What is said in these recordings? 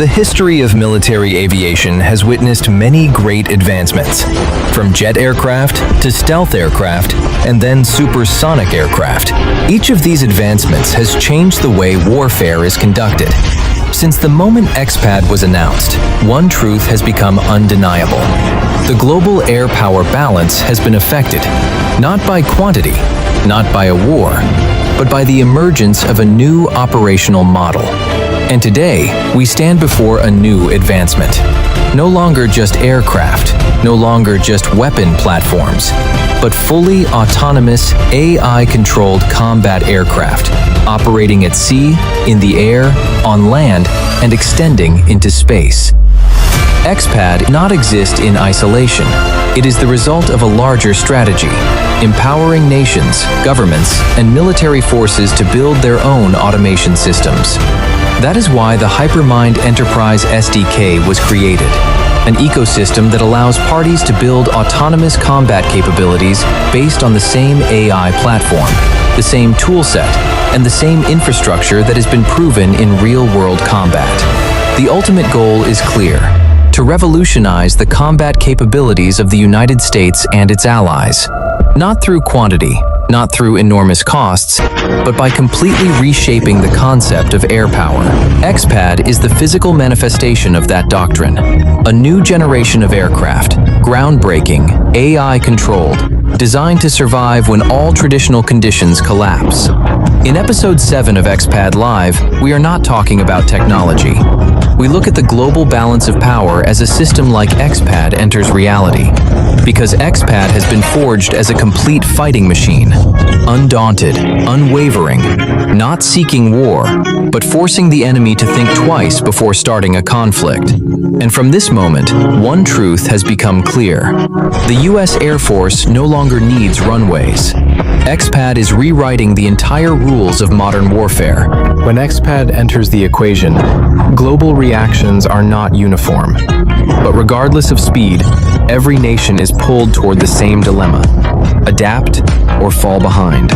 The history of military aviation has witnessed many great advancements, from jet aircraft to stealth aircraft and then supersonic aircraft. Each of these advancements has changed the way warfare is conducted. Since the moment XPAD was announced, one truth has become undeniable. The global air power balance has been affected, not by quantity, not by a war, but by the emergence of a new operational model. And today, we stand before a new advancement. No longer just aircraft, no longer just weapon platforms, but fully autonomous, AI-controlled combat aircraft, operating at sea, in the air, on land, and extending into space. XPAD does not exist in isolation. It is the result of a larger strategy, empowering nations, governments, and military forces to build their own automation systems. That is why the Hypermind Enterprise SDK was created, an ecosystem that allows parties to build autonomous combat capabilities based on the same AI platform, the same toolset, and the same infrastructure that has been proven in real-world combat. The ultimate goal is clear: to revolutionize the combat capabilities of the United States and its allies, not through quantity, not through enormous costs, but by completely reshaping the concept of air power. XPAD is the physical manifestation of that doctrine. A new generation of aircraft, groundbreaking, AI-controlled, designed to survive when all traditional conditions collapse. In Episode 7 of XPAD Live, we are not talking about technology. We look at the global balance of power as a system like XPAD enters reality. Because XPAD has been forged as a complete fighting machine, undaunted, unwavering, not seeking war, but forcing the enemy to think twice before starting a conflict. And from this moment, one truth has become clear. The US Air Force no longer needs runways. XPAD is rewriting the entire rules of modern warfare. When XPAD enters the equation, global reactions are not uniform. But regardless of speed, every nation is pulled toward the same dilemma: adapt or fall behind.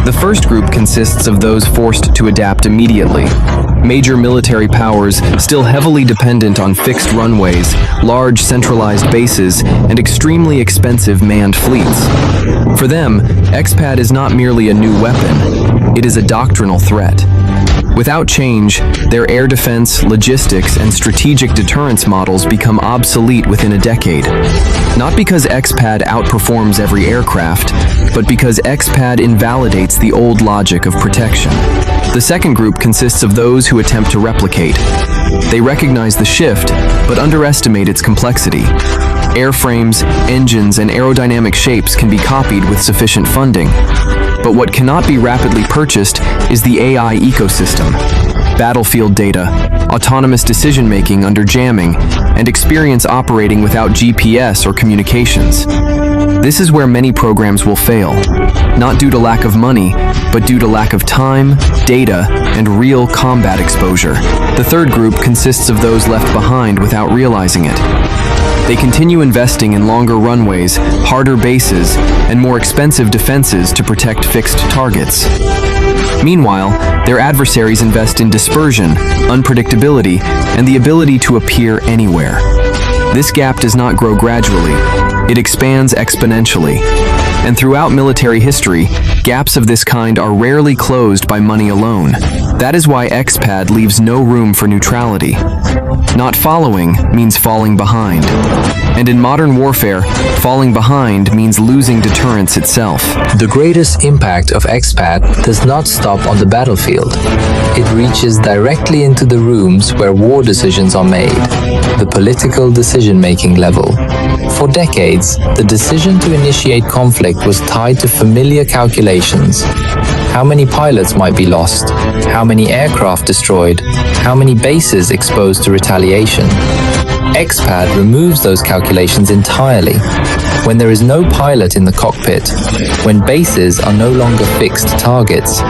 The first group consists of those forced to adapt immediately. Major military powers still heavily dependent on fixed runways, large centralized bases, and extremely expensive manned fleets. For them, XPAD is not merely a new weapon, it is a doctrinal threat. Without change, their air defense, logistics, and strategic deterrence models become obsolete within a decade. Not because XPAD outperforms every aircraft, but because XPAD invalidates the old logic of protection. The second group consists of those who attempt to replicate. They recognize the shift, but underestimate its complexity. Airframes, engines, and aerodynamic shapes can be copied with sufficient funding. But what cannot be rapidly purchased is the AI ecosystem. Battlefield data, autonomous decision-making under jamming, and experience operating without GPS or communications. This is where many programs will fail, not due to lack of money, but due to lack of time, data, and real combat exposure. The third group consists of those left behind without realizing it. They continue investing in longer runways, harder bases, and more expensive defenses to protect fixed targets. Meanwhile, their adversaries invest in dispersion, unpredictability, and the ability to appear anywhere. This gap does not grow gradually, it expands exponentially. And throughout military history, gaps of this kind are rarely closed by money alone. That is why XPAD leaves no room for neutrality. Not following means falling behind. And in modern warfare, falling behind means losing deterrence itself. The greatest impact of XPAD does not stop on the battlefield. It reaches directly into the rooms where war decisions are made, the political decision-making level. For decades, the decision to initiate conflict was tied to familiar calculations. How many pilots might be lost? How many aircraft destroyed? How many bases exposed to retaliation? XPAD removes those calculations entirely. When there is no pilot in the cockpit, when bases are no longer fixed targets,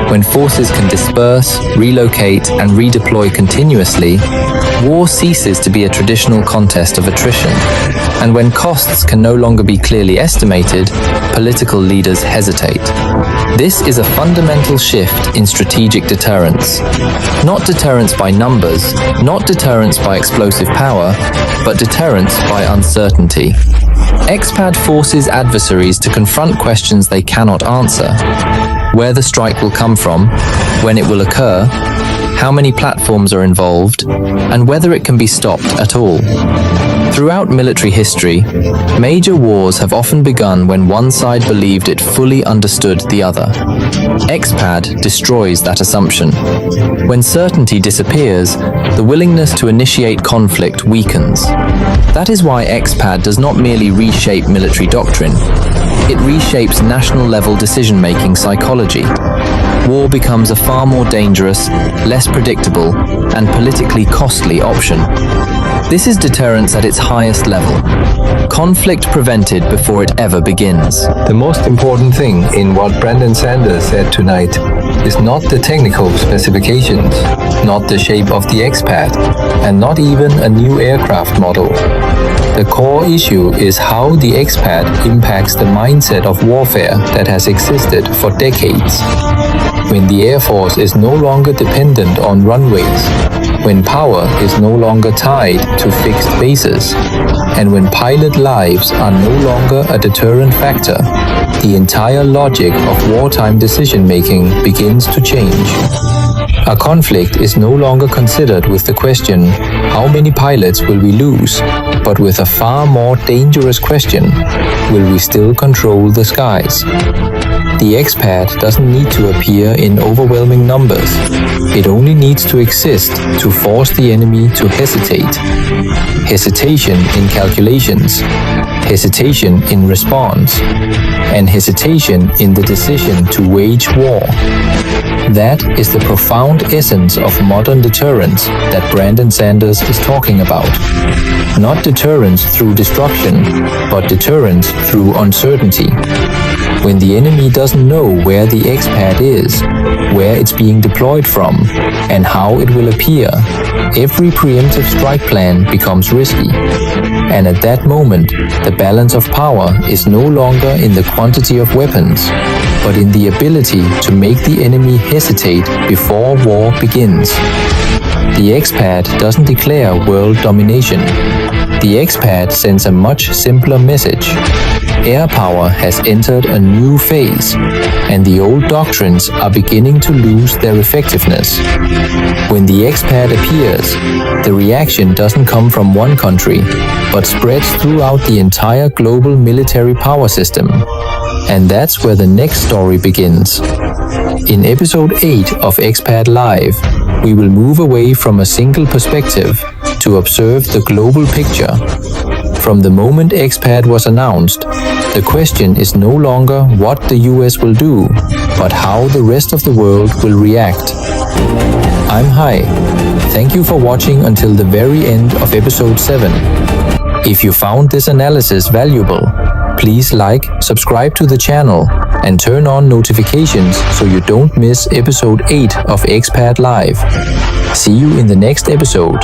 when forces can disperse, relocate, and redeploy continuously, war ceases to be a traditional contest of attrition. And when costs can no longer be clearly estimated, political leaders hesitate. This is a fundamental shift in strategic deterrence. Not deterrence by numbers, not deterrence by explosive power, but deterrence by uncertainty. XPAD forces adversaries to confront questions they cannot answer. Where the strike will come from, when it will occur, how many platforms are involved, and whether it can be stopped at all. Throughout military history, major wars have often begun when one side believed it fully understood the other. XPAD destroys that assumption. When certainty disappears, the willingness to initiate conflict weakens. That is why XPAD does not merely reshape military doctrine. It reshapes national-level decision-making psychology. War becomes a far more dangerous, less predictable, and politically costly option. This is deterrence at its highest level. Conflict prevented before it ever begins. The most important thing in what Brandon Sanders said tonight is not the technical specifications, not the shape of the XPAD, and not even a new aircraft model. The core issue is how the XPAD impacts the mindset of warfare that has existed for decades. When the Air Force is no longer dependent on runways, when power is no longer tied to fixed bases, and when pilot lives are no longer a deterrent factor, the entire logic of wartime decision-making begins to change. A conflict is no longer considered with the question, how many pilots will we lose, but with a far more dangerous question, will we still control the skies? The XPAD doesn't need to appear in overwhelming numbers. It only needs to exist to force the enemy to hesitate. Hesitation in calculations, hesitation in response, and hesitation in the decision to wage war. That is the profound essence of modern deterrence that Brandon Sanders is talking about. Not deterrence through destruction, but deterrence through uncertainty. When the enemy doesn't know where the XPAD is, where it's being deployed from, and how it will appear, every preemptive strike plan becomes risky. And at that moment, the balance of power is no longer in the quantity of weapons, but in the ability to make the enemy hesitate before war begins. The XPAD doesn't declare world domination. The XPAD sends a much simpler message. Air power has entered a new phase, and the old doctrines are beginning to lose their effectiveness. When the XPAD appears, the reaction doesn't come from one country, but spreads throughout the entire global military power system. And that's where the next story begins. In episode 8 of XPAD Live, we will move away from a single perspective to observe the global picture. From the moment XPAD was announced, the question is no longer what the US will do, but how the rest of the world will react. I'm Hai. Thank you for watching until the very end of episode 7. If you found this analysis valuable, please like, subscribe to the channel, and turn on notifications so you don't miss episode 8 of XPAD Live. See you in the next episode.